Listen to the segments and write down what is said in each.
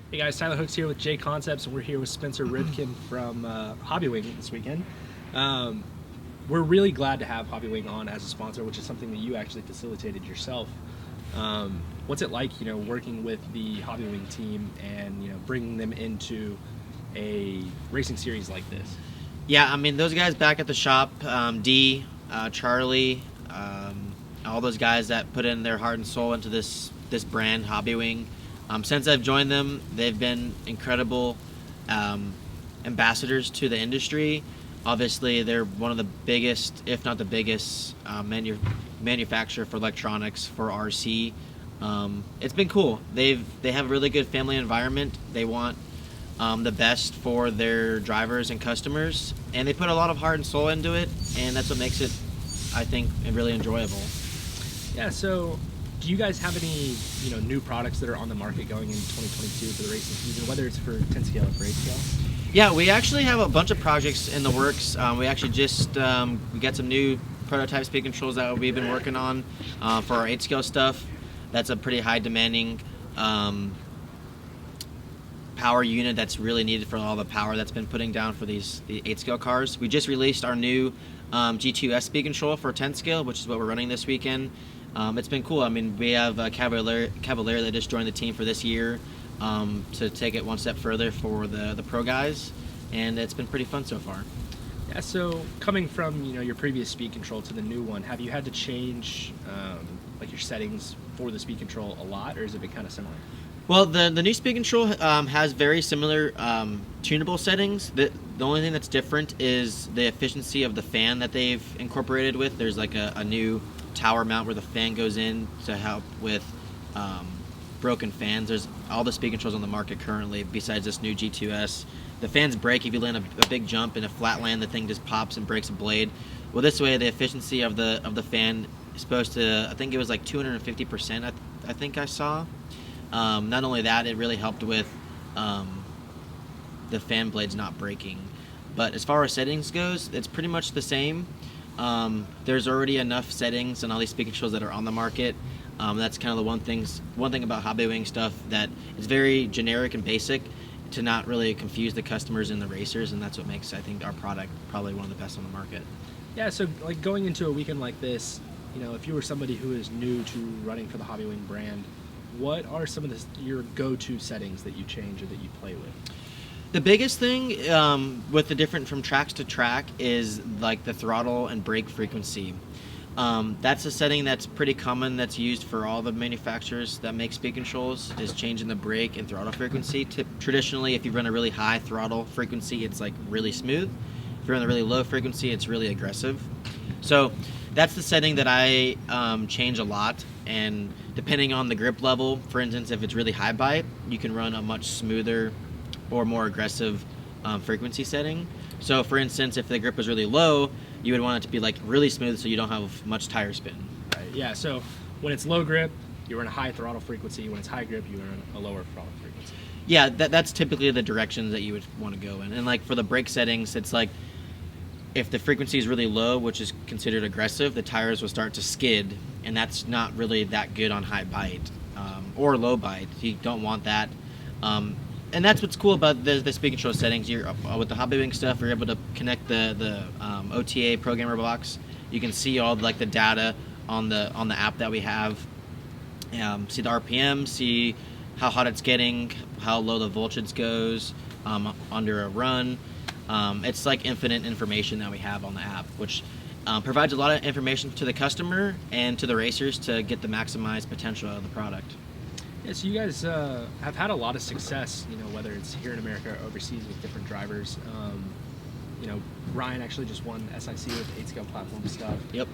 Hey guys, Tyler Hooks here with J Concepts, and we're here with Spencer Rivkin from Hobbywing this weekend. Um, we're really glad to have Hobbywing on as a sponsor, which is something that you actually facilitated yourself. What's it like, working with the Hobbywing team and bringing them into a racing series like this? Yeah, I mean those guys back at the shop, Charlie, all those guys that put in their heart and soul into this brand, Hobbywing. Since I've joined them, they've been incredible ambassadors to the industry. Obviously, they're one of the biggest, if not the biggest, manufacturer for electronics for RC. It's been cool. They have a really good family environment. They want the best for their drivers and customers, and they put a lot of heart and soul into it, and that's what makes it, I think, really enjoyable. Yeah. So, do you guys have any new products that are on the market going in 2022 for the racing season, whether it's for 10 scale or for 8 scale? Yeah, we actually have a bunch of projects in the works. We actually just we got some new prototype speed controls that we've been working on for our 8 scale stuff. That's a pretty high demanding power unit that's really needed for all the power that's been putting down for the 8 scale cars. We just released our new G2S speed control for 10 scale, which is what we're running this weekend. It's been cool. I mean, we have Cavalier that just joined the team for this year to take it one step further for the pro guys, and it's been pretty fun so far. Yeah. So, coming from your previous speed control to the new one, have you had to change like your settings for the speed control a lot, or has it been kind of similar? Well, the new speed control has very similar tunable settings. The only thing that's different is the efficiency of the fan that they've incorporated with. There's like a new tower mount where the fan goes in to help with broken fans. There's all the speed controls on the market currently besides this new G2S. The fans break if you land a big jump. In a flat land, the thing just pops and breaks a blade. Well, this way the efficiency of the fan is supposed to, I think it was like 250%, I think I saw. Not only that, it really helped with the fan blades not breaking. But as far as settings goes, it's pretty much the same. There's already enough settings and all these speed controls that are on the market. That's kind of the one thing about Hobbywing stuff, that it's very generic and basic to not really confuse the customers and the racers, and that's what makes, I think, our product probably one of the best on the market. Yeah. So, like, going into a weekend like this, if you were somebody who is new to running for the Hobbywing brand, what are some of your go-to settings that you change or that you play with? The biggest thing with the different from tracks to track is like the throttle and brake frequency. That's a setting that's pretty common, that's used for all the manufacturers that make speed controls, is changing the brake and throttle frequency. Traditionally, if you run a really high throttle frequency, it's like really smooth. If you run a really low frequency, it's really aggressive. So that's the setting that I change a lot, and depending on the grip level, for instance, if it's really high bite, you can run a much smoother or more aggressive frequency setting. So for instance, if the grip was really low, you would want it to be like really smooth so you don't have much tire spin. Right. Yeah. So when it's low grip, you run a high throttle frequency. When it's high grip, you run a lower throttle frequency. Yeah, that's typically the directions that you would want to go in. And like for the brake settings, it's like if the frequency is really low, which is considered aggressive, the tires will start to skid, and that's not really that good on high bite or low bite. You don't want that. And that's what's cool about the speed control settings. You're with the Hobbywing stuff, you're able to connect the OTA programmer box. You can see all like the data on the app that we have. See the RPM, see how hot it's getting, how low the voltage goes under a run. It's like infinite information that we have on the app, which provides a lot of information to the customer and to the racers to get the maximized potential of the product. Yeah, so you guys have had a lot of success, whether it's here in America or overseas with different drivers. Ryan actually just won SIC with 8 scale platform stuff. Yep.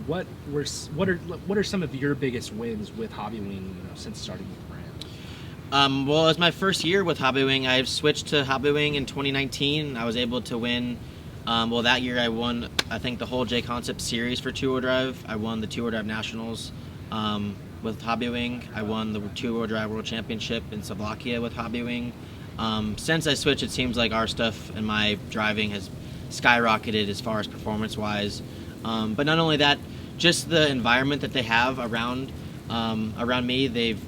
What are some of your biggest wins with Hobbywing since starting with the brand? Well, it was my first year with Hobbywing. I switched to Hobbywing in 2019. I was able to win. That year I won, I think, the whole J Concept series for two-wheel drive. I won the two-wheel drive nationals with Hobbywing. I won the two-wheel drive world championship in Slovakia with Hobbywing. Since I switched, it seems like our stuff and my driving has skyrocketed as far as performance-wise. But not only that, just the environment that they have around me. They've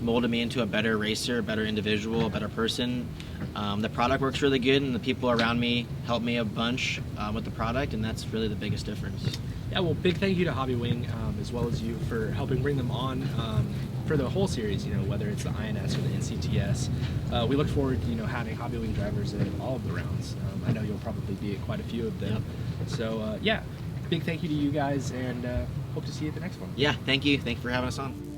molded me into a better racer, a better individual, a better person. The product works really good, and the people around me help me a bunch with the product, and that's really the biggest difference. Yeah, well, big thank you to Hobbywing, as well as you for helping bring them on for the whole series, whether it's the INS or the NCTS. We look forward to, having Hobbywing drivers at all of the rounds. I know you'll probably be at quite a few of them. Yep. So, yeah, big thank you to you guys, and hope to see you at the next one. Yeah, thank you. Thank you for having us on.